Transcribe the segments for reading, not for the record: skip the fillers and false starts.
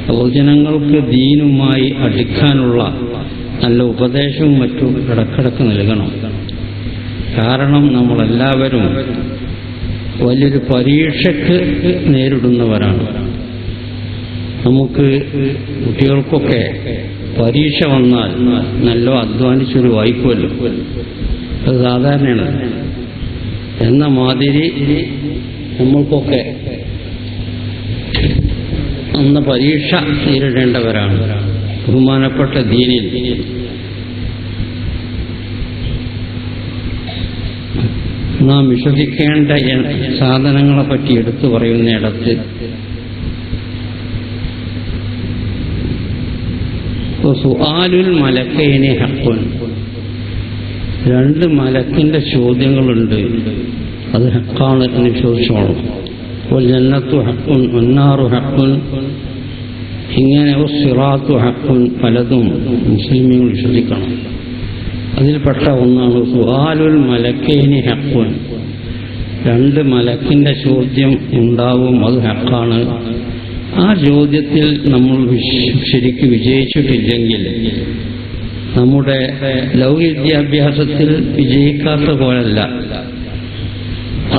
പൊതുജനങ്ങൾക്ക് ദീനുമായി അടുക്കാനുള്ള നല്ല ഉപദേശവും മറ്റും ഇടക്കിടക്ക് നൽകണം. കാരണം നമ്മളെല്ലാവരും വലിയൊരു പരീക്ഷയ്ക്ക് നേരിടുന്നവരാണ്. നമുക്ക് കുട്ടികൾക്കൊക്കെ പരീക്ഷ വന്നാൽ നല്ല അധ്വാനിച്ചൊരു വായിക്കുമല്ലോ, അത് സാധാരണയാണ്. എന്ന മാതിരി നമ്മൾക്കൊക്കെ അന്ന് പരീക്ഷ നേരിടേണ്ടവരാണ്. ബഹുമാനപ്പെട്ട ദീനിൽ നാം വിശ്വസിക്കേണ്ട സാധനങ്ങളെ പറ്റി എടുത്തു പറയുന്നിടത്ത് സുആലുൽ മലക്കൈനി ഹഖ്ഖുൻ, രണ്ട് മലക്കിന്റെ ചോദ്യങ്ങളുണ്ട്, അത് ഹഖാണ് എന്ന് ചോദിച്ചോളും. വൽജന്നത്തു ഹഖ്ഖുൻ വന്നാറു ഹഖ്ഖുൻ, ഇങ്ങനെ സിറാത്തു ഹഖ്ഖുൻ, പലതും മുസ്ലിമീങ്ങൾ വിശ്വസിക്കണം. അതിൽപ്പെട്ട ഒന്നാണ് സുആലുൽ മലക്കൈനി ഹഖ്ഖുൻ, രണ്ട് മലക്കിന്റെ ചോദ്യം ഉണ്ടാവും, അത് ഹഖാണ്. ആ ചോദ്യത്തിൽ നമ്മൾ ശരിക്ക് വിജയിച്ചിട്ടില്ലെങ്കിൽ, നമ്മുടെ ലൗകിക വിദ്യാഭ്യാസത്തിൽ വിജയിക്കാത്ത പോലല്ല,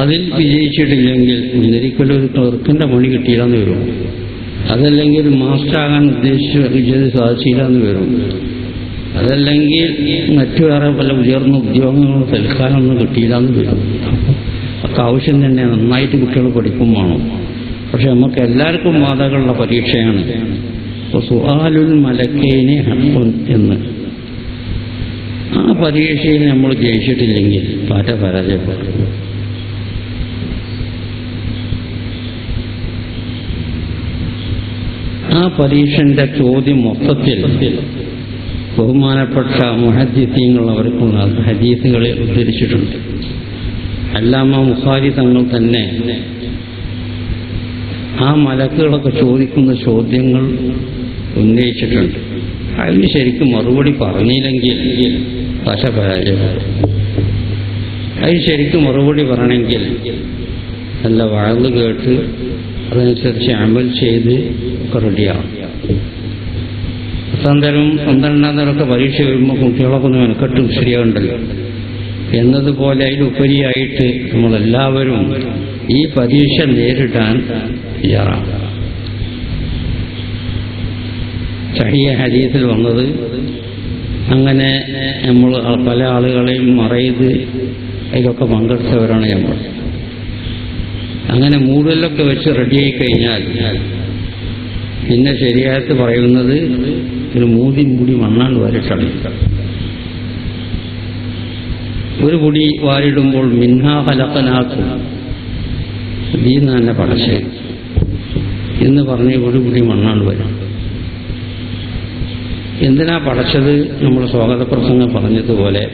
അതിൽ വിജയിച്ചിട്ടില്ലെങ്കിൽ ഒരിക്കലും ഒരു ക്ലർക്കിന്റെ പണി കിട്ടിയില്ലെന്ന് വരും, അതല്ലെങ്കിൽ ഒരു മാസ്റ്ററാകാൻ വിജയിച്ചത് സാധിച്ചില്ലെന്ന് വരും, അതല്ലെങ്കിൽ മറ്റു വേറെ പല ഉയർന്ന ഉദ്യോഗങ്ങൾ തൽക്കാലം ഒന്നും കിട്ടിയില്ലെന്ന് വരും. ഒക്കെ ആവശ്യം തന്നെ, നന്നായിട്ട് കുട്ടികൾ പഠിക്കും വേണം. പക്ഷെ നമുക്ക് എല്ലാവർക്കും ബാധകളുള്ള പരീക്ഷയാണ് സുആലുൽ മലക്കൈനി ഹഖ്ഖുൻ എന്ന്. ആ പരീക്ഷയിൽ നമ്മൾ ജയിച്ചിട്ടില്ലെങ്കിൽ പാറ്റ പരാജയപ്പെടും. ആ പരീക്ഷന്റെ ചോദ്യം മൊത്തത്തിൽ ബഹുമാനപ്പെട്ട മുഹദ്ദിസീങ്ങൾ അവർക്കുള്ള ഹദീസുകളെ ഉദ്ധരിച്ചിട്ടുണ്ട്. അല്ലാമ ബുഖാരി തങ്ങൾ തന്നെ ആ മലക്കുകളൊക്കെ ചോദിക്കുന്ന ചോദ്യങ്ങൾ ഉന്നയിച്ചിട്ടുണ്ട്. അതിന് ശരിക്കും മറുപടി പറഞ്ഞില്ലെങ്കിൽ ഭാഷ പരാജയപ്പെടും. അതിന് ശരിക്കും മറുപടി പറയണമെങ്കിൽ നല്ല വഴല് കേട്ട് അതനുസരിച്ച് അമൽ ചെയ്ത് ഒക്കെ റെഡിയാവും. 10ാം തരം 12ാം തരമൊക്കെ പരീക്ഷ വരുമ്പോൾ കുട്ടികളൊക്കെ ഒന്ന് മെനക്കെട്ട് ശരിയാവുണ്ടല്ലോ എന്നതുപോലെ അതിലുപരിയായിട്ട് നമ്മളെല്ലാവരും ഈ പരീക്ഷ നേരിടാൻ തയ്യാറാണ്. സഹീഹ് ഹദീസിൽ വന്നത് അങ്ങനെ നമ്മൾ പല ആളുകളെയും മറയത് അതിലൊക്കെ പങ്കെടുത്തവരാണ് നമ്മൾ. അങ്ങനെ മൂടലൊക്കെ വെച്ച് റെഡിയായി കഴിഞ്ഞാൽ പിന്നെ ശരിയായിട്ട് പറയുന്നത് ഒരു മൂടി മണ്ണാണ്ട് വാരിട്ടാണ്. ഒരു പൊടി വാരിടുമ്പോൾ മിൻഹാ ഖലഖനാകും, ദീന്ന് തന്നെ പടച്ചേ എന്ന് പറഞ്ഞ് ഒരു പൊടി മണ്ണാണ്ട് വരും. എന്തിനാ പടച്ചത്? നമ്മൾ സ്വാഗത പ്രസംഗം പറഞ്ഞതുപോലെ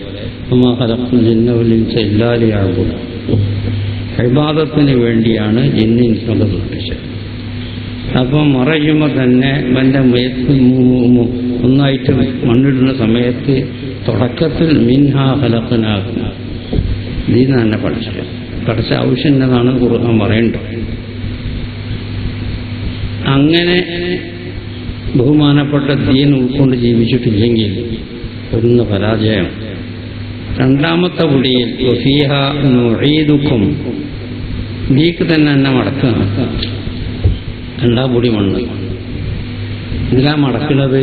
വമാ ഖലഖ്ന ജിന്ന വൽ ഇൻസ ഇല്ലാ ലിയഅ്ബുദൂൻ, ഇബാദത്തിന് വേണ്ടിയാണ് ജിന്നിനെ സൃഷ്ടിച്ചത്. അപ്പം മറയുമ്പോൾ തന്നെ എൻ്റെ മേത്ത് ഒന്നായിട്ട് മണ്ണിടുന്ന സമയത്ത് തുടക്കത്തിൽ മിൻഹാ ഖലഖ്നാകും, ദീന്ന് തന്നെ പഠിച്ച ആവശ്യം എന്നതാണ് ഖുർആൻ പറയേണ്ടത്. അങ്ങനെ ബഹുമാനപ്പെട്ട ദീൻ ഉൾക്കൊണ്ട് ജീവിച്ചിട്ടില്ലെങ്കിൽ വരുന്ന പരാജയം. രണ്ടാമത്തെ പൊടിയിൽ വഫീഹ നുഈദുക്കും, ദീക്ക് തന്നെ എന്നെ മടക്കണം. രണ്ടാം പൊടി മണ്ണ്. ഇതിലാ മടക്കുന്നത്?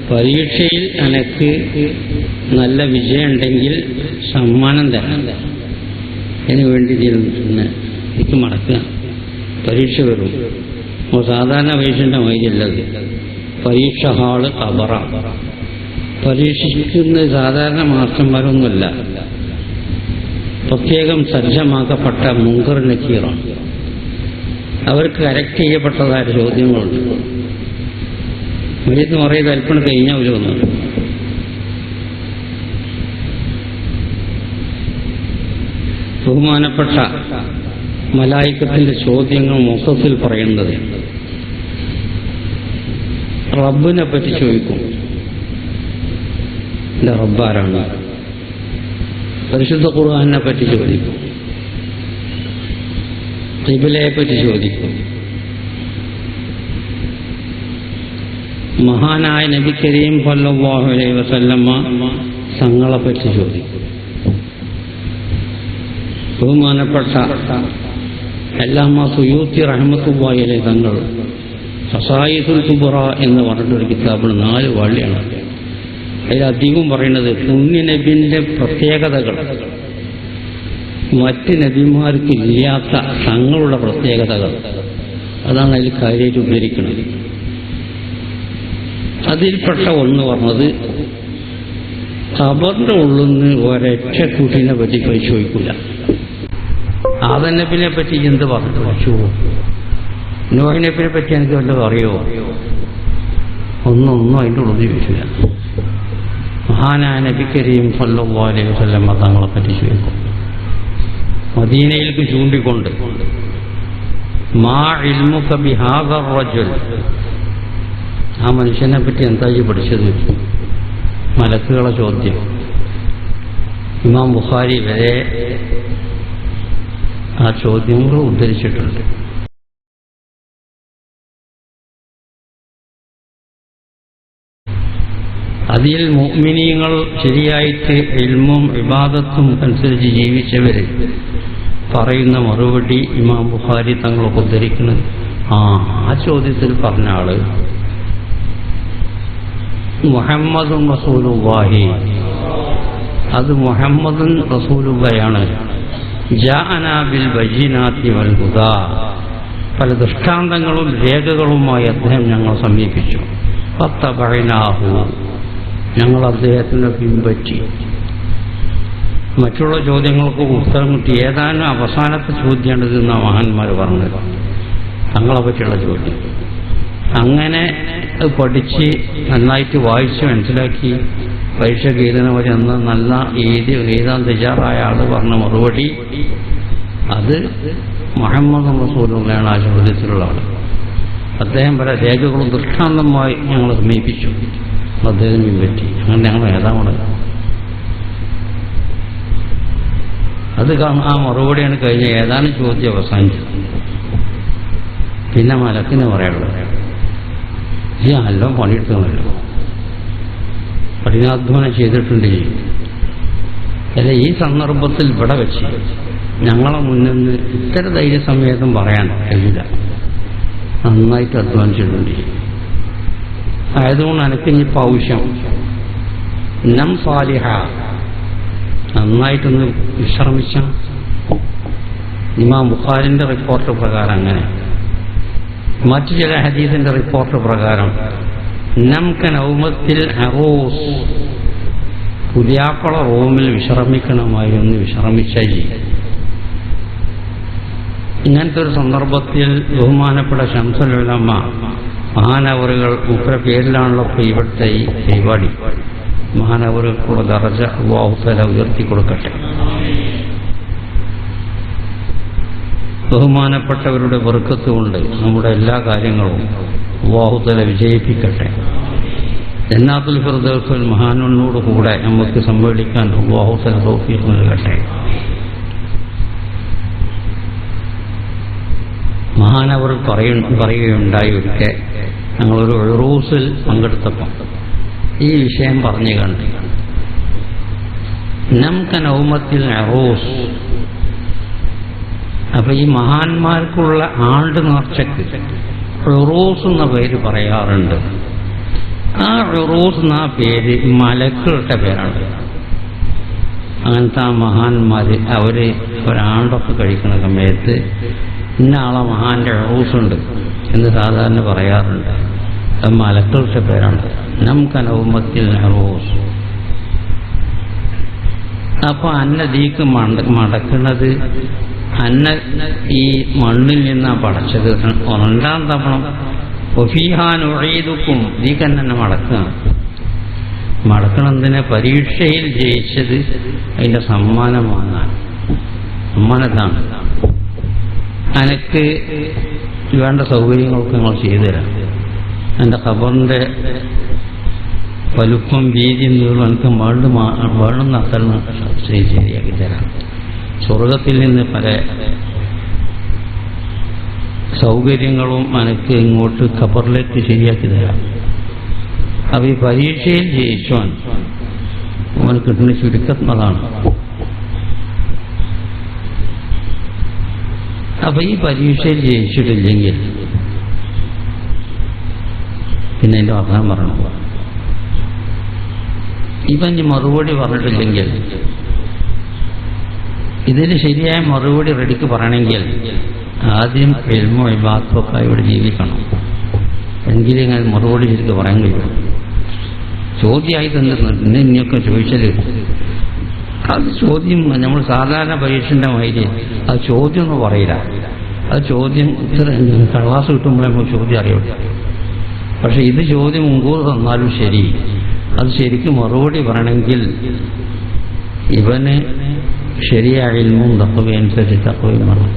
പരീക്ഷയിൽ എനിക്ക് നല്ല വിജയം ഉണ്ടെങ്കിൽ സമ്മാനം തരാം, അതിന് വേണ്ടി തന്നെ എനിക്ക് മടക്കുക. പരീക്ഷ വരും. സാധാരണ പരീക്ഷൻ്റെ മൈലല്ലത്. പരീക്ഷ ഹാള് കബറ. പരീക്ഷിക്കുന്ന സാധാരണ മാസ്റ്റർമാരൊന്നുമല്ല, പ്രത്യേകം സജ്ജമാക്കപ്പെട്ട മുങ്കർ നക്കീറാണ്. അവർക്ക് കറക്റ്റ് ചെയ്യപ്പെട്ടതായ ചോദ്യങ്ങളുണ്ട്. മരിയെന്ന് പറയുന്നത് അല്പം കഴിഞ്ഞാൽ ഒരു വന്നു. ബഹുമാനപ്പെട്ട മലായിക്കത്തിന്റെ ചോദ്യങ്ങൾ മൊത്തത്തിൽ പറയുന്നത് റബ്ബിനെ പറ്റി ചോദിക്കും. എന്റെ റബ്ബാരാണ്? പരിശുദ്ധ ഖുർആനെ പറ്റി ചോദിക്കും, ഖിബലയെ പറ്റി ചോദിക്കും, മഹാനായ നബി കരീം സല്ലല്ലാഹു അലൈഹി വസല്ലമ തങ്ങളെപ്പറ്റി ചോദിക്കും. ബഹുമാനപ്പെട്ട അല്ലാമ സുയൂത്തി റഹ്മത്തുള്ളാഹി അലൈഹി തങ്ങൾ ഖസായിസുൽ കുബ്ര എന്ന് പറഞ്ഞിട്ടൊരു കിതാബിൽ 4 വാള്യമാണ്. അതിലധികം പറയുന്നത് പുണ്യനബിൻ്റെ പ്രത്യേകതകൾ, മറ്റ് നബിമാർക്ക് ഇല്ലാത്ത തങ്ങളുടെ പ്രത്യേകതകൾ, അതാണ് അതിൽ കാര്യമായിട്ട് ഉദ്ധരിക്കുന്നത്. അതിൽപ്പെട്ട ഒന്ന് പറഞ്ഞത് ഖബറിന്റെ ഉള്ളിൽ നിന്ന് ഒരൊറ്റ കുട്ടീനെ പറ്റി ചോദിക്കില്ല. ആദം നബിനെ പറ്റി എന്ത് പറഞ്ഞു വെച്ചു? നോഹ് നബിനെ പറ്റി എനിക്ക് വല്ലതും അറിയോ? ഒന്നും അതിൻ്റെ ഉള്ളിൽ ചോദിച്ചില്ല. മഹാനായ നബി കരീം സല്ലല്ലാഹു അലൈഹി വസല്ലം തങ്ങളെ പറ്റി ചോദിക്കും. മദീനയിലേക്ക് ചൂണ്ടിക്കൊണ്ട് മാ ഇൽമുക ബിഹാദർ റജുൽ, ആ മനുഷ്യനെ പറ്റി എന്തായി പഠിച്ചത്? മലക്കുകളെ ചോദ്യം. ഇമാം ബുഖാരി വരെ ആ ചോദ്യങ്ങൾ ഉദ്ധരിച്ചിട്ടുണ്ട്. അതിൽ മുഅ്മിനീങ്ങൾ ശരിയായിട്ട് ഇൽമും ഇബാദത്തും അനുസരിച്ച് ജീവിച്ചവർ പറയുന്ന മറുപടി ഇമാം ബുഖാരി തങ്ങളൊക്കെ ഉദ്ധരിക്കുന്നത്. ആ ചോദ്യത്തിൽ പറഞ്ഞ ആള് മുഹമ്മദുൻ റസൂലുള്ളാഹി, അത് മുഹമ്മദുൻ റസൂലുള്ളാഹിയാണ്. ജാഅനാ ബിൽ ബയ്യിനാത്തി വൽ ഹുദാ, പല ദൃഷ്ടാന്തങ്ങളും രേഖകളുമായി അദ്ദേഹം ഞങ്ങൾ സമീപിച്ചു. ഫത്തബഅനാഹു, ഞങ്ങൾ അദ്ദേഹത്തിനെ പിൻപറ്റി. മറ്റുള്ള ചോദ്യങ്ങൾക്ക് ഉത്തരം കിട്ടി. ഏതാനും അവസാനത്തെ ചോദ്യമാണിത് എന്നാ മഹാന്മാർ പറഞ്ഞത്, തങ്ങളെ പറ്റിയുള്ള ചോദ്യം. അങ്ങനെ അത് പഠിച്ച് നന്നായിട്ട് വായിച്ച് മനസ്സിലാക്കി പരീക്ഷയ്ക്ക് എഴുതുന്ന വരെ അന്ന് നല്ല എഴുതാൻ തയ്യാറായ ആൾ പറഞ്ഞ മറുപടി അത് മുഹമ്മദ് റസൂലുള്ളാഹിയാണ്. ആ ചോദ്യത്തിലുള്ള ആൾ അദ്ദേഹം പല രേഖകളും ദൃഷ്ടാന്തമായി ഞങ്ങൾ സമീപിച്ചു, അദ്ദേഹത്തിന് പിൻപറ്റി. അങ്ങനെ ഞങ്ങൾ ഏതാവണത് അത് ആ മറുപടിയാണ് കഴിഞ്ഞ ഏതാനും ചോദ്യം അവസാനിച്ചത്. പിന്നെ മലക്കിന് പറയാനുള്ളത്, ഈ എല്ലാം പണിയെടുക്കുന്നുണ്ടല്ലോ, കഠിനാധ്വാനം ചെയ്തിട്ടുണ്ട്. അല്ല, ഈ സന്ദർഭത്തിൽ ഇവിടെ വെച്ച് ഞങ്ങളെ മുന്നിൽ നിന്ന് ഇത്തരം ധൈര്യസമേതം പറയാൻ കഴിയില്ല. നന്നായിട്ട് അധ്വാനിച്ചിട്ടുണ്ട്. ആയതുകൊണ്ട് എനിക്ക് ഇനിയിപ്പോൾ ആവശ്യം നം സാലിഹ, നന്നായിട്ടൊന്ന് വിശ്രമിച്ച. ഇമാം ബുഖാരിന്റെ റിപ്പോർട്ട് പ്രകാരം അങ്ങനെ, മറ്റു ചില ഹദീസിന്റെ റിപ്പോർട്ട് പ്രകാരം നമുക്ക് നൗമത്തിൽ അറൂസ്, പുതിയാപ്പള റൂമിൽ വിശ്രമിക്കണമായി ഒന്ന് വിശ്രമിച്ചാൽ ചെയ്യും. ഇങ്ങനത്തെ ഒരു സന്ദർഭത്തിൽ ബഹുമാനപ്പെട്ട ശംസുൽ ഉലമ മഹാനവറുകൾ മുപ്പര പേരിലാണല്ലോ ഇവിടുത്തെ ഈ പരിപാടി. മഹാനവറുകളുടെ ദർജ അല്ലാഹു തആല ഉയർത്തി കൊടുക്കട്ടെ. ബഹുമാനപ്പെട്ടവരുടെ ബർക്കത്ത് കൊണ്ട് നമ്മുടെ എല്ലാ കാര്യങ്ങളും അല്ലാഹു തആല വിജയിപ്പിക്കട്ടെ. ജന്നാത്തുൽ ഫിർദൗസിൽ മഹാനോട് കൂടെ നമുക്ക് സമ്മേളിക്കാൻ അല്ലാഹു തആല തൗഫീഖ് നൽകട്ടെ. മഹാനവർ പറയുകയുണ്ടായി, ഒരിക്കൽ ഞങ്ങളൊരു ഉറൂസിൽ പങ്കെടുത്തപ്പോൾ ഈ വിഷയം പറഞ്ഞു കണ്ടു. നമുക്ക് നൗമത്തിൽ അറൂസ്, അപ്പൊ ഈ മഹാന്മാർക്കുള്ള ആണ്ട് നേർച്ചക്ക് ഉറൂസ് എന്ന പേര് പറയാറുണ്ട്. ആ ഉറൂസ് എന്ന പേര് മലക്കുകളുടെ പേരാണ്. അങ്ങനത്തെ ആ മഹാന്മാര് അവര് ഒരാണ്ടൊക്കെ കഴിക്കുന്ന സമയത്ത് ഇന്ന ആളെ മഹാന്റെ ഉറൂസുണ്ട് എന്ന് സാധാരണ പറയാറുണ്ട്. അത് മലക്കുകളുടെ പേരാണ്. നമുക്ക് നൗമത്തിൽ ഉറൂസ്. അപ്പൊ അന്നദീക്ക് മടക്കുന്നത് അന്ന ഈ മണ്ണിൽ നിന്നാണ് പടച്ചത്. 2ാം തവണ ഒഫീഹാനുഴീതുക്കും ദീക്കന്നെ മടക്കണതിനെ പരീക്ഷയിൽ ജയിച്ചത് അതിന്റെ സമ്മാനമാണ്. സമ്മാനത്താണ്. എനിക്ക് വേണ്ട സൗകര്യങ്ങളൊക്കെ നിങ്ങൾ ചെയ്തു തരാം. എൻ്റെ ഖബറിൻ്റെ വലുപ്പം വീതി നീളം എനിക്ക് വേണമെന്ന് അത്ര ശരിയാക്കി തരാം. സ്വർഗത്തിൽ നിന്ന് പല സൗകര്യങ്ങളും എനിക്ക് ഇങ്ങോട്ട് ഖബറിലേക്ക് ശരിയാക്കി തരാം. അപ്പോൾ ഈ പരീക്ഷയിൽ ജയിച്ചവൻ അവന് കിട്ടുന്ന ചുരുക്കത്താണ്. അപ്പൊ ഈ പരീക്ഷയിൽ ജയിച്ചിട്ടില്ലെങ്കിൽ പിന്നെ എൻ്റെ വർത്തമാനം പറയണം. ഇവൻ മറുപടി പറഞ്ഞിട്ടില്ലെങ്കിൽ, ഇതിന് ശരിയായ മറുപടി റെഡിക്ക് പറയണമെങ്കിൽ ആദ്യം ഇൽമോ ഇബാദത്തൊക്കെ ഇവിടെ ജീവിക്കണം. എങ്കിലും ഇങ്ങനെ മറുപടി ശരിക്ക് പറയാൻ കഴിയും. ചോദ്യമായി തന്നെ ഇനിയൊക്കെ ചോദിച്ചാൽ അത് ചോദ്യം നമ്മൾ സാധാരണ പരീക്ഷൻ്റെ മാതിരി അത് ചോദ്യം ഒന്നും പറയില്ല. അത് ചോദ്യം ഇത്ര ക്ലാസ് കിട്ടുമ്പോഴേ നമുക്ക് ചോദ്യം അറിയില്ല. പക്ഷെ ഇത് ചോദ്യം മുൻകൂർ തന്നാലും ശരി, അത് ശരിക്കും മറുപടി പറയണമെങ്കിൽ ഇവന് ശരിയായ ഇൽമും തഖ്വയനുസരിച്ച് തഖ്വയും വേണം.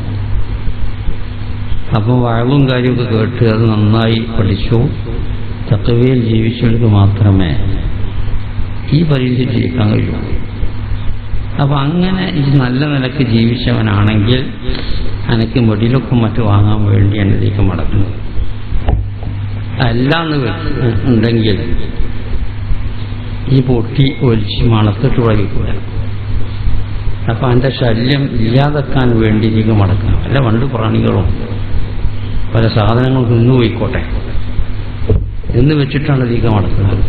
അപ്പം വഅളും കാര്യമൊക്കെ കേട്ട് അത് നന്നായി പഠിച്ചു തഖ്വയിൽ ജീവിച്ചവർക്ക് മാത്രമേ ഈ പരീക്ഷ ജയിക്കാൻ കഴിയൂ. അപ്പം അങ്ങനെ ഈ നല്ല നിലക്ക് ജീവിച്ചവനാണെങ്കിൽ എനിക്ക് മെഡിലൊക്കെ മറ്റു വാങ്ങാൻ വേണ്ടി എന്നതിലേക്ക് മടക്കുന്നത്. അല്ലാന്ന് ഉണ്ടെങ്കിൽ ഈ പൊട്ടി ഒലിച്ച് മണത്തിട്ട് വഴിക്കൂല. അപ്പം അതിൻ്റെ ശല്യം ഇല്ലാതാക്കാൻ വേണ്ടി ഇതിലേക്ക് മടക്കണം. അല്ല പണ്ട് പ്രാണികളും പല സാധനങ്ങൾ തിന്നുപോയിക്കോട്ടെ എന്ന് വെച്ചിട്ടാണ് ഇതിലേക്ക് മടക്കുന്നത്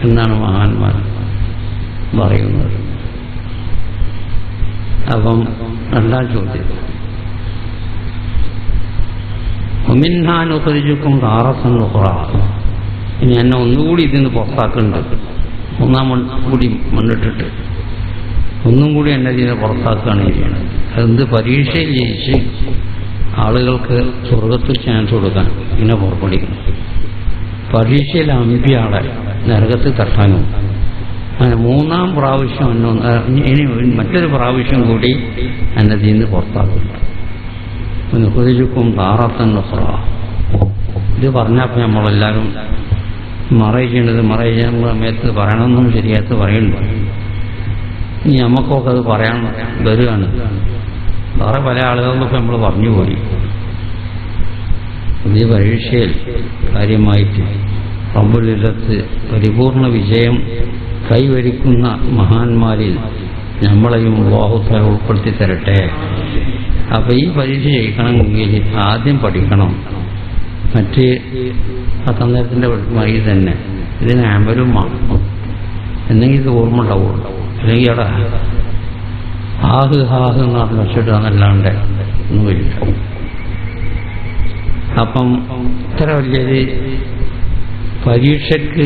എന്നാണ് മഹാന്മാർ പറയുന്നത്. അപ്പം രണ്ടാം ചോദ്യം, ഒമിൻഹാനുഖരിജുക്കും താറസൻ ഉഖ്റാ. ഇനി എന്നെ ഒന്നുകൂടി ഇതിന്ന് പുറത്താക്കുന്നുണ്ട്. ഒന്നാം കൂടി മണ്ണിട്ടിട്ട് ഒന്നും കൂടി എന്നെ ഇതിനെ പുറത്താക്കുകയാണ് ചെയ്യുന്നത്. അതെന്ത് പരീക്ഷയിൽ ജയിച്ച് ആളുകൾക്ക് സ്വർഗത്തിൽ ചാൻസ് കൊടുക്കാൻ ഇങ്ങനെ പുറപ്പെടുവിക്കുന്നു. പരീക്ഷയിൽ അമ്പിയാളെ നരകത്തിൽ തട്ടാനും അങ്ങനെ മൂന്നാം പ്രാവശ്യം ഇനി മറ്റൊരു പ്രാവശ്യം കൂടി എന്നെ ഇതിന്ന് പുറത്താക്കുന്നു. നുഖരിജുക്കും താറത്തൻ ഉഖ്റാ. ഇത് പറഞ്ഞപ്പോൾ നമ്മളെല്ലാവരും മറവ് ചെയ്യേണ്ടത് മറവ് ചെയ്യാൻ സമയത്ത് പറയണമെന്നും ശരിയായിട്ട് പറയുന്നുണ്ട്. ഇനി നമുക്കൊക്കെ അത് പറയാൻ വരികയാണ്. വേറെ പല ആളുകളൊക്കെ നമ്മൾ പറഞ്ഞു പോയി. ഈ പരീക്ഷയിൽ കാര്യമായിട്ട് റബ്ബുൽ ഇസ്സത്ത് പരിപൂർണ വിജയം കൈവരിക്കുന്ന മഹാന്മാരിൽ നമ്മളെയും അല്ലാഹു തആല ഉൾപ്പെടുത്തി തരട്ടെ. അപ്പം ഈ പരീക്ഷ ജയിക്കണമെങ്കിൽ ആദ്യം പഠിക്കണം. മറ്റ് പത്തന്നേരത്തിൻ്റെ വഴി തന്നെ ഇതിന് അമലും വേണം. എന്നെങ്കിൽ ഇത് ഓർമ്മ ഉണ്ടാവുള്ളൂ. അല്ലെങ്കിൽ അവിടെ ഹാഹ് ഹാഹ് എന്ന് പറഞ്ഞ് വെച്ചിട്ടാന്നല്ലാണ്ട് ഒന്നും വരില്ല. അപ്പം ഇത്ര വലിയൊരു പരീക്ഷയ്ക്ക്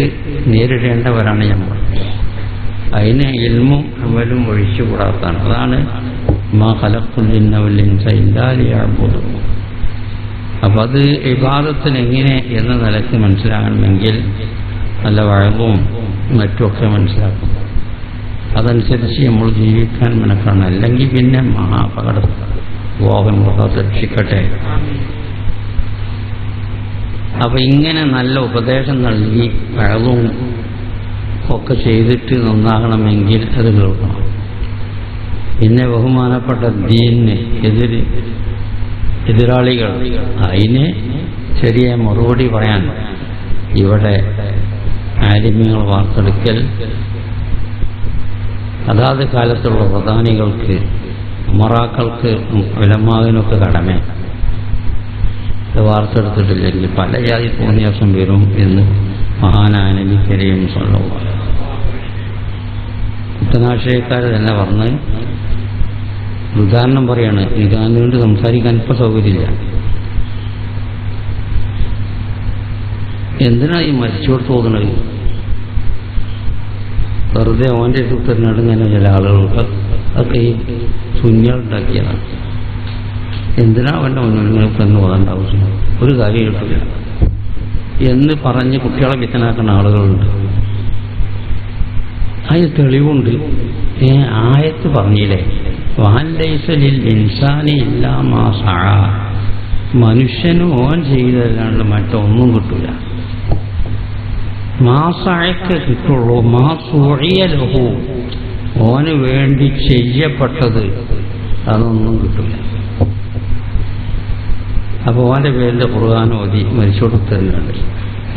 നേരിടേണ്ടവരാണ് നമ്മൾ. അതിന് ഇൽമും അമലും ഒഴിച്ചുകൂടാത്തതാണ്. അതാണ് മാ ഖലഖ്തുൽ ജിന്ന വൽ ഇൻസ ഇല്ലാ ലിയഅ്ബുദൂൻ. അപ്പം അത് ഇബാദത്തിന് എങ്ങനെ എന്ന നിലയ്ക്ക് മനസ്സിലാകണമെങ്കിൽ നല്ല വഴവും മറ്റുമൊക്കെ മനസ്സിലാക്കും. അതനുസരിച്ച് നമ്മൾ ജീവിക്കാൻ മെനക്കണം. അല്ലെങ്കിൽ പിന്നെ മഹാപകടം മോഹമൊക്കെ രക്ഷിക്കട്ടെ. അപ്പം ഇങ്ങനെ നല്ല ഉപദേശം നൽകി വഴവും ഒക്കെ ചെയ്തിട്ട് നന്നാകണമെങ്കിൽ അത് കേൾക്കണം. പിന്നെ ബഹുമാനപ്പെട്ട ദീനിന് എതിരാളികൾ അതിന് ശരിയായ മറുപടി പറയാൻ ഇവിടെ ആലിമ്യങ്ങൾ വാർത്തെടുക്കൽ അതാത് കാലത്തുള്ള പ്രധാനികൾക്ക് ഉമറാക്കൾക്ക് ഉലമാവിനൊക്കെ കടമ. വാർത്തെടുത്തിട്ടില്ലെങ്കിൽ പല ജാതി തോന്നിയാസം വരും എന്ന് മഹാനായ നബി കരീം സ്വല്ലല്ലാഹു അലൈഹി വസല്ലം കുട്ടനാശയക്കാർ തന്നെ പറഞ്ഞ് ഉദാഹരണം പറയാണ്. ഇതാന്നുകൊണ്ട് സംസാരിക്കാൻ ഇപ്പം സൗകര്യമില്ല. എന്തിനാ ഈ മരിച്ചോട് തോന്നുന്നത്? വെറുതെ ഓൻ്റെ ഉത്തരനടുങ്ങനെ ചില ആളുകൾക്ക് ഒക്കെ ഈ ശൂന്യമുണ്ടാക്കിയതാണ്. എന്തിനാ അവൻ്റെ മുന്നിലേക്ക് എന്ന് പോകേണ്ട ആവശ്യം? ഒരു കാര്യം കിട്ടില്ല എന്ന് പറഞ്ഞ് കുട്ടികളെ വിത്തനാക്കുന്ന ആളുകളുണ്ട്. അതിന് തെളിവുണ്ട്. ആയത്ത് പറഞ്ഞില്ലേ, വാൻലൈസലിൽ ഇൻസാനി ഇല്ലാ മാ സഅ. മനുഷ്യന് ഓൻ ചെയ്തല്ലാണ്ട് മറ്റൊന്നും കിട്ടില്ല. മാസഅക്ക് കിട്ടുള്ളൂ. മാ സുഇയ ലഹു, ഓന് വേണ്ടി ചെയ്യപ്പെട്ടത് അതൊന്നും കിട്ടില്ല. അപ്പോൾ ഓൻ്റെ പേരിൻ്റെ ഖുർആൻ ഓതി മരിച്ചോട് തരുന്നുണ്ട്.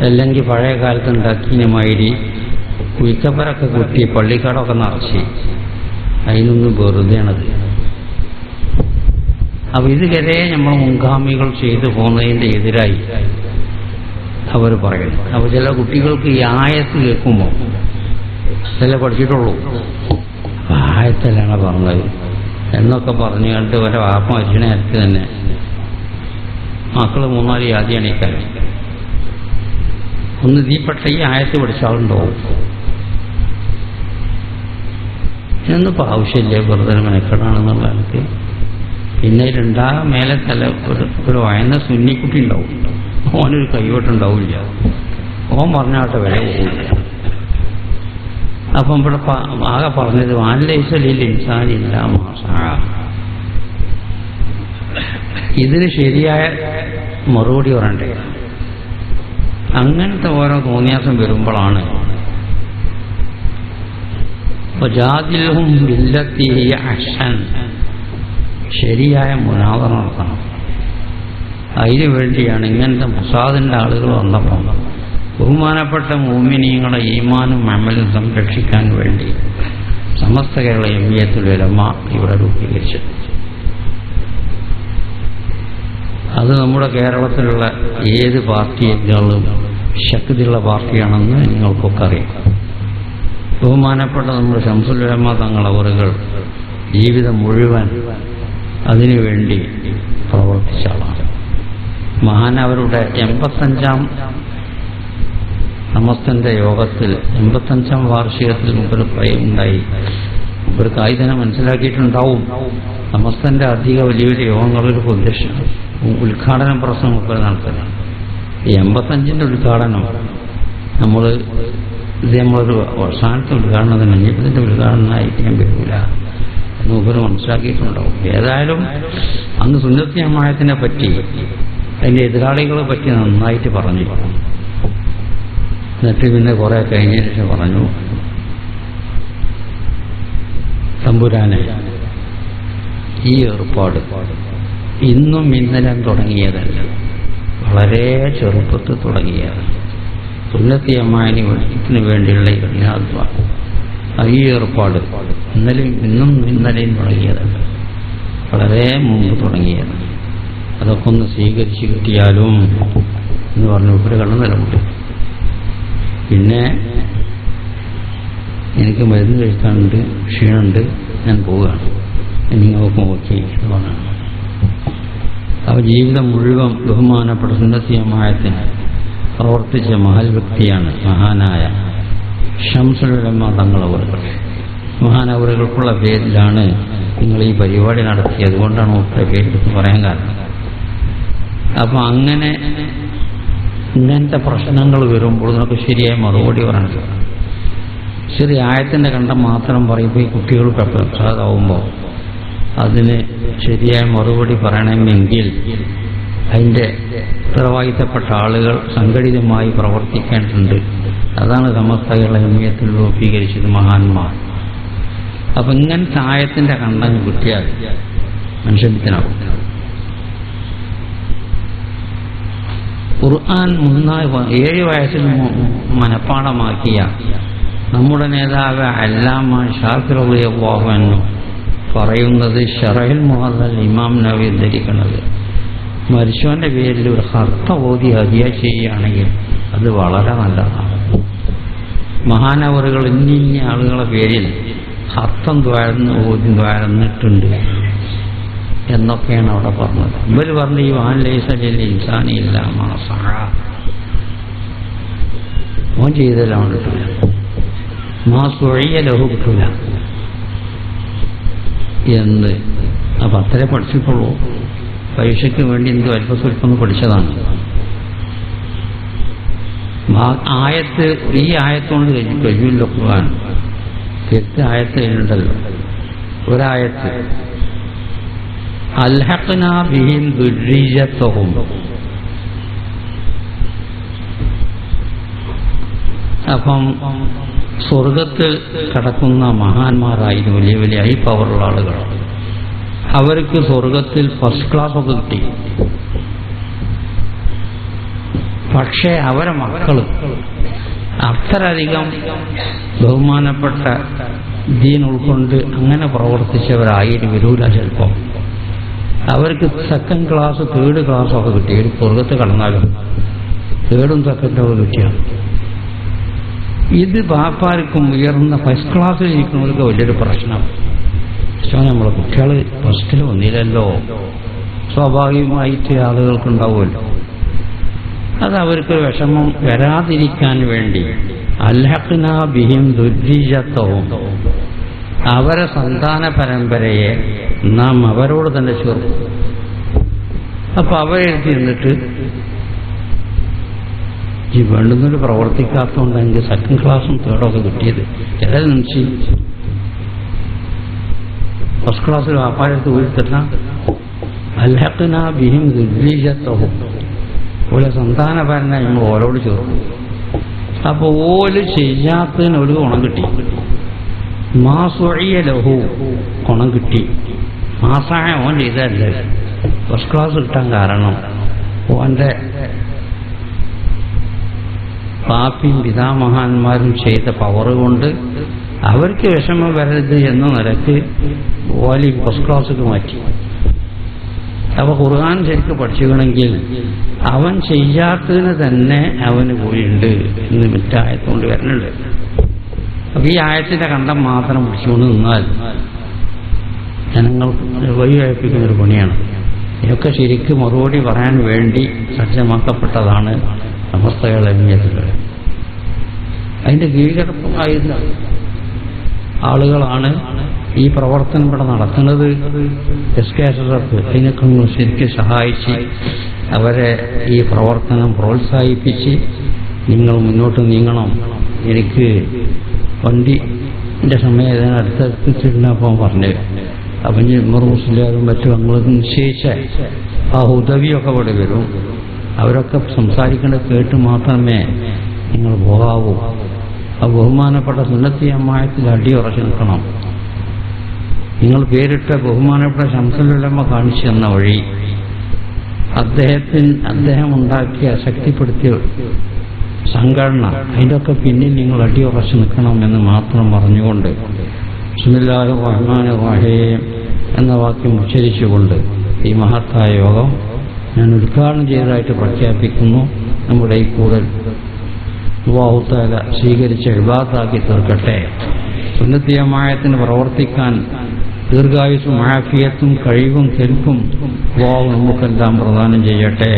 അല്ലെങ്കിൽ പഴയ കാലത്ത് ഉണ്ടാക്കിയമാതിരി കുയിക്കപ്പരൊക്കെ കുത്തി പള്ളിക്കാടൊക്കെ നിറച്ച് അതിനൊന്നും വെറുതെയാണത്. അപ്പോൾ ഇതുവരെ നമ്മൾ മുൻഗാമികൾ ചെയ്തു പോകുന്നതിൻ്റെ എതിരായി അവർ പറയുന്നു. അപ്പോൾ ചില കുട്ടികൾക്ക് ഈ ആയത്ത് കേൾക്കുമ്പോൾ ചില പഠിച്ചിട്ടുള്ളൂ, ആയത്തല്ലാണ് പറഞ്ഞത് എന്നൊക്കെ പറഞ്ഞു കണ്ട് വരെ വാപ്പ മരിച്ചതിനകത്ത് തന്നെ മക്കൾ 3-4 ജാതിയാണ് ഈ കാര്യം. ഒന്ന് ഇതിൽപ്പെട്ട ഈ ആയത്ത് പഠിച്ചാളുണ്ടാവും എന്നപ്പോൾ ആവശ്യമില്ല, വെറുതെ മെനക്കെടാണെന്നുള്ള എനിക്ക്. പിന്നെ മേലെ ഒരു വയന്ന സുന്നിക്കുട്ടി ഉണ്ടാവും, ഓനൊരു കൈവട്ടുണ്ടാവില്ല, ഓൻ പറഞ്ഞാട്ടെ വില പോകില്ല. അപ്പം ഇവിടെ ആകെ പറഞ്ഞത് വാൻലൈസലിൽ ഇൻസാനില്ല മാസാ. ഇതിന് ശരിയായ മറുപടി പറയണ്ടേ? അങ്ങനത്തെ ഓരോ തോന്നിയാസം വരുമ്പോഴാണ് ജാദിൽഹും ബില്ലത്തി ഹിയ അഹ്സൻ, ശരിയായ മുനാദറ നടത്തണം. അതിനു വേണ്ടിയാണ് ഇങ്ങനത്തെ മുസാദിൻ്റെ ആളുകൾ വന്നപ്പോൾ ബഹുമാനപ്പെട്ട മുഅ്മിനീങ്ങളുടെ ഈമാനും അമലും സംരക്ഷിക്കാൻ വേണ്ടി സമസ്ത കേരള ജംഇയ്യത്തുൽ ഉലമ ഇവിടെ രൂപീകരിച്ചത്. അത് നമ്മുടെ കേരളത്തിലുള്ള ഏത് പാർട്ടിയേക്കാളും ശക്തിയുള്ള പാർട്ടിയാണെന്ന് നിങ്ങൾക്കൊക്കെ അറിയാം. ബഹുമാനപ്പെട്ട നമ്മുടെ ശംസുൽ ഉലമ തങ്ങളവറുകൾ ജീവിതം മുഴുവൻ അതിനുവേണ്ടി പ്രവർത്തിച്ച ആളാണ്. മഹാനവരുടെ 85-ാം സമസ്തന്റെ യോഗത്തിൽ 85-ാം വാർഷികത്തിൽ മുമ്പൊരു പ്രയമുണ്ടായി. ഒരു കായികനെ മനസ്സിലാക്കിയിട്ടുണ്ടാവും. സമസ്തന്റെ അധിക വലിയ വലിയ യോഗങ്ങളൊരു ഉദ്ഘാടന പ്രസംഗം മുമ്പ് നടത്തുന്നത്. ഈ 85-ന്റെ ഉദ്ഘാടനം ഇത് നമ്മളൊരു അവസാനത്തെ ഉദ്ഘാടനം തന്നെ, ഇതിന്റെ ഉദ്ഘാടനം ആയിരിക്കാൻ വരില്ല എന്ന് മുമ്പ് മനസ്സിലാക്കിയിട്ടുണ്ടാവും. ഏതായാലും അന്ന് സുന്നത്തി ജമാഅത്തിനെ പറ്റി അതിൻ്റെ എതിരാളികളെ പറ്റി നന്നായിട്ട് പറഞ്ഞു. എന്നിട്ട് പിന്നെ കുറെ കഴിഞ്ഞതിന് ശേഷം പറഞ്ഞു, തമ്പുരാനെ, ഈ ഏർപ്പാട് ഇന്നും ഇന്നലെയും തുടങ്ങിയതല്ല, വളരെ ചെറുപ്പത്തിൽ തുടങ്ങിയതാണ്. സുന്നത്തി ജമാഅത്തിന് വേണ്ടിയുള്ള ഈ കഠിനാധ്വാനം, ഈ ഏർപ്പാട് ഇന്നും ഇന്നലെയും തുടങ്ങിയതല്ല, വളരെ മുമ്പ് തുടങ്ങിയതാണ്. അതൊക്കെ ഒന്ന് സ്വീകരിച്ച് കിട്ടിയാലും എന്ന് പറഞ്ഞു ഒരു കണ്ണു നിലമുണ്ട്. പിന്നെ എനിക്ക് മരുന്ന് കഴിക്കാനുണ്ട്, ക്ഷീണമുണ്ട്, ഞാൻ പോവുകയാണ്, നിങ്ങൾക്ക് നോക്കി എന്ന് പറഞ്ഞു. അപ്പോൾ ജീവിതം മുഴുവൻ ബഹുമാനപ്പെട്ട സുന്നത്തി ജമാഅത്തിന് പ്രവർത്തിച്ച മഹൽ വ്യക്തിയാണ് മഹാനായ ശംസുൽ ഉലമ തങ്ങളവറുകൾ. മഹാനവറുകൾക്കുള്ള പേരിലാണ് നിങ്ങൾ ഈ പരിപാടി നടത്തിയത്, അതുകൊണ്ടാണ് ഒറ്റ പേരെടുത്ത് പറയാൻ കാരണം. അപ്പം ഇങ്ങനത്തെ പ്രശ്നങ്ങൾ വരുമ്പോൾ നമുക്ക് ശരിയായ മറുപടി പറയണം. ശരി, ആയത്തിൻ്റെ കണ്ടം മാത്രം പറയുമ്പോൾ ഈ കുട്ടികൾ പ്രസാദമാവുമ്പോൾ അതിന് ശരിയായ മറുപടി പറയണമെങ്കിൽ അതിൻ്റെ ഉത്തരവാദിത്തപ്പെട്ട ആളുകൾ സംഘടിതമായി പ്രവർത്തിക്കേണ്ടതുണ്ട്. അതാണ് സമസ്ത കേരള ജംഇയ്യത്തിൽ രൂപീകരിച്ചത് മഹാന്മാർ. അപ്പം ഇങ്ങനത്തെ ആയത്തിൻ്റെ കണ്ടം കിട്ടിയാൽ മനുഷ്യത്തിനാവും. ഖുർആൻ 7 വയസ്സിൽ മനഃപ്പാഠമാക്കിയ നമ്മുടെ നേതാവ് അല്ലാമ ഷാഫി റളിയല്ലാഹു അൻഹു പറയുന്നത്, ശറഹുൽ മുഹദ്ദൽ ഇമാം നവവി ഉദ്ധരിക്കുന്നത്, മരിച്ചവന്റെ പേരിൽ ഒരു ഹർത്ത ഓതി ഹദിയ ചെയ്യുകയാണെങ്കിൽ അത് വളരെ നല്ലതാണ്. മഹാനവറുകൾ ഇന്നിന്ന ആളുകളെ പേരിൽ ഹർത്തം ദ്വാരന്നിട്ടുണ്ട് എന്നൊക്കെയാണ് അവിടെ പറഞ്ഞത്. ഇവർ പറഞ്ഞ ഈ വാൻലൈസലിൽ ഇൻസാനില്ല മാസാ, ഓൻ ചെയ്തലാണ് കിട്ടില്ല, മാസുഴിയ ലഹു കിട്ടില്ല എന്ന്. അപ്പം അത്രേ പഠിച്ചിട്ടുള്ളൂ. പരീക്ഷയ്ക്ക് വേണ്ടി എന്തോ അല്പസ്വല്പം പഠിച്ചതാണ്. ആയത്ത് ഈ ആയത്തുകൊണ്ട് കഴിവില്ല ഖുർആൻ. തെറ്റ് ആയത്തുണ്ടല്ലോ, ഒരായത്ത് അൽഹഖ്നാ ബിഹിം ദുർരിയ്യതഹും. അപ്പം സ്വർഗത്തിൽ കടക്കുന്ന മഹാന്മാരായിരുന്നു, വലിയ വലിയ ഹൈ പവറുള്ള ആളുകൾ. അവർക്ക് സ്വർഗത്തിൽ ഫസ്റ്റ് ക്ലാസ് ഒക്കെ കിട്ടി. പക്ഷേ അവരെ മക്കൾ അത്രയധികം ബഹുമാനപ്പെട്ട ദീൻ ഉൾക്കൊണ്ട് അങ്ങനെ പ്രവർത്തിച്ചവരായിട്ട് വരൂല. ചിലപ്പോൾ അവർക്ക് സെക്കൻഡ് ക്ലാസ് തേർഡ് ക്ലാസ്സൊക്കെ കിട്ടി. ഒരു പുറകത്ത് കടന്നാലും തേർഡും സെക്കൻഡൊക്കെ കിട്ടിയാണ്. ഇത് ബാപ്പാർക്കും ഉയർന്ന ഫസ്റ്റ് ക്ലാസ്സിൽ ഇരിക്കുന്നവർക്ക് വലിയൊരു പ്രശ്നം. നമ്മളെ കുട്ടികൾ ഫസ്റ്റിൽ വന്നില്ലല്ലോ, സ്വാഭാവികമായിട്ട് ആളുകൾക്കുണ്ടാവുമല്ലോ. അത് അവർക്ക് വിഷമം വരാതിരിക്കാൻ വേണ്ടി അൽഹഖ്നാ ബിഹിം ദുർരിയ്യത്തഹും, അവരെ സന്താന പരമ്പരയെ നാം അവരോട് തന്നെ ചേർക്കും. അപ്പൊ അവരെഴുതി എന്നിട്ട് ഈ വേണ്ടുന്നൊരു പ്രവർത്തിക്കാത്തതുകൊണ്ടെങ്കിൽ സെക്കൻഡ് ക്ലാസ്സും തേർഡൊക്കെ കിട്ടിയത് ഏതായാലും നിമിഷി ഫസ്റ്റ് ക്ലാസ്സിൽ വാപ്പാരത്ത് വീഴ്ത്തിട്ട അൽഹഖ്നാ ബിഹിം ദുർരിയ്യത്തഹും, ഓലെ സന്താനപരന നമ്മൾ ഓരോട് ചേർക്കും. അപ്പൊ ഓല് ചെയ്യാത്തതിന് ഒരു ഗുണം കിട്ടി. മാസുഇയ ലഹു, ഗുണം കിട്ടി. മാസായ ഓൻ ചെയ്തല്ലേ ഫസ്റ്റ് ക്ലാസ് കിട്ടാൻ കാരണം ഓന്റെ പാപ്പിയും പിതാമഹാന്മാരും ചെയ്ത പവർ കൊണ്ട് അവർക്ക് വിഷമം വരരുത് എന്ന നിലക്ക് ഓലി ഫസ്റ്റ് ക്ലാസ്സിക്ക് മാറ്റി. അപ്പൊ ഖുർആൻ ശരിക്കും പഠിച്ചിക്കണമെങ്കിൽ അവൻ ചെയ്യാത്തതിന് തന്നെ അവന് കൂടിയുണ്ട് എന്ന് മറ്റായത്തുകൊണ്ട് വരുന്നുണ്ട്. അപ്പൊ ഈ ആയത്തിന്റെ കണ്ടം മാത്രം പിടിച്ചുകൊണ്ട് നിന്നാൽ ജനങ്ങൾ വഴിവഴപ്പിക്കുന്നൊരു പണിയാണ്. ഇതൊക്കെ ശരിക്കും മറുപടി പറയാൻ വേണ്ടി സജ്ജമാക്കപ്പെട്ടതാണ് സമസ്തകൾ എമ്മിയതുകൾ. അതിന്റെ കീഴടപ്പമായിരുന്ന ആളുകളാണ് ഈ പ്രവർത്തനം ഇവിടെ നടത്തുന്നത്. SKSF അതിനൊക്കെ ശരിക്കും സഹായിച്ച് അവരെ ഈ പ്രവർത്തനം പ്രോത്സാഹിപ്പിച്ച് നിങ്ങൾ മുന്നോട്ട് നീങ്ങണം. എനിക്ക് വണ്ടിൻ്റെ സമയം അടുത്തെത്തിച്ചിരുന്നപ്പോൾ പറഞ്ഞു അപ്പം മുസ്ലിം മറ്റും നമ്മൾ നിശ്ചയിച്ച ആ ഉദവിയൊക്കെ ഇവിടെ വരും. അവരൊക്കെ സംസാരിക്കേണ്ടത് കേട്ട് മാത്രമേ നിങ്ങൾ പോകാവൂ. ആ ബഹുമാനപ്പെട്ട സുന്നത്തി അമ്മായത്തിൽ അടിയുറച്ചു നിൽക്കണം. നിങ്ങൾ പേരിട്ട ബഹുമാനപ്പെട്ട ശംസുൽ ഉലമ കാണിച്ചു തന്ന വഴി, അദ്ദേഹം ഉണ്ടാക്കിയ ശക്തിപ്പെടുത്തിയ സംഘടന, അതിൻ്റെയൊക്കെ പിന്നിൽ നിങ്ങൾ അടിയുറച്ചു നിൽക്കണം എന്ന് മാത്രം പറഞ്ഞുകൊണ്ട് ബിസ്മില്ലാഹിർ റഹ്മാനിർ റഹീം എന്ന വാക്യം ഉച്ചരിച്ചുകൊണ്ട് ഈ മഹത്തായ യോഗം ഞാൻ ഉദ്ഘാടനം ചെയ്തതായിട്ട് പ്രഖ്യാപിക്കുന്നു. നമ്മുടെ ഈ കൂടൽ അല്ലാഹു തആല സ്വീകരിച്ച ഇബാദത്താക്കി തീർക്കട്ടെ. സുന്നത്തി ജമാഅത്തിന് പ്രവർത്തിക്കാൻ ദീർഘായുസ്സും ആഫിയത്തും കഴിവും കെൽപ്പും അല്ലാഹു നമുക്കെല്ലാം പ്രദാനം ചെയ്യട്ടെ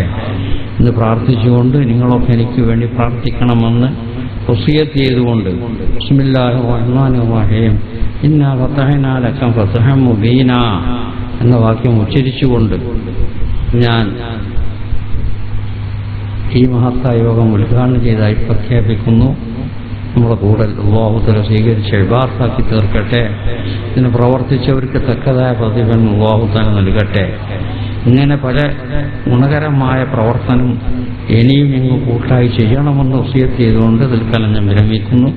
എന്ന് പ്രാർത്ഥിച്ചുകൊണ്ട് നിങ്ങളൊക്കെ എനിക്ക് വേണ്ടി പ്രാർത്ഥിക്കണമെന്ന് വസിയത്ത് ചെയ്തുകൊണ്ട് ബിസ്മില്ലാഹിർ റഹ്മാനിർ റഹീം ഇന്നാ ഫതഹ്നാ ലക ഫതഹൻ മുബീനാ എന്ന വാക്യം ഉച്ചരിച്ചുകൊണ്ട് ഞാൻ ഈ മഹത്തായ യോഗം ഉദ്ഘാടനം ചെയ്തതായി പ്രഖ്യാപിക്കുന്നു. നമ്മുടെ കൂടെ അല്ലാഹു തആല സ്വീകരിച്ച ഇബാദത്താക്കി തീർക്കട്ടെ. ഇതിന് പ്രവർത്തിച്ചവർക്ക് തക്കതായ പ്രതിഫലം അല്ലാഹു തആല നൽകട്ടെ. ഇങ്ങനെ പല ഗുണകരമായ പ്രവർത്തനം ഇനിയും കൂട്ടായി ചെയ്യണമെന്ന് വസിയത്ത് ചെയ്തുകൊണ്ട് തൽക്കാലം ഞാൻ വിരമിക്കുന്നു.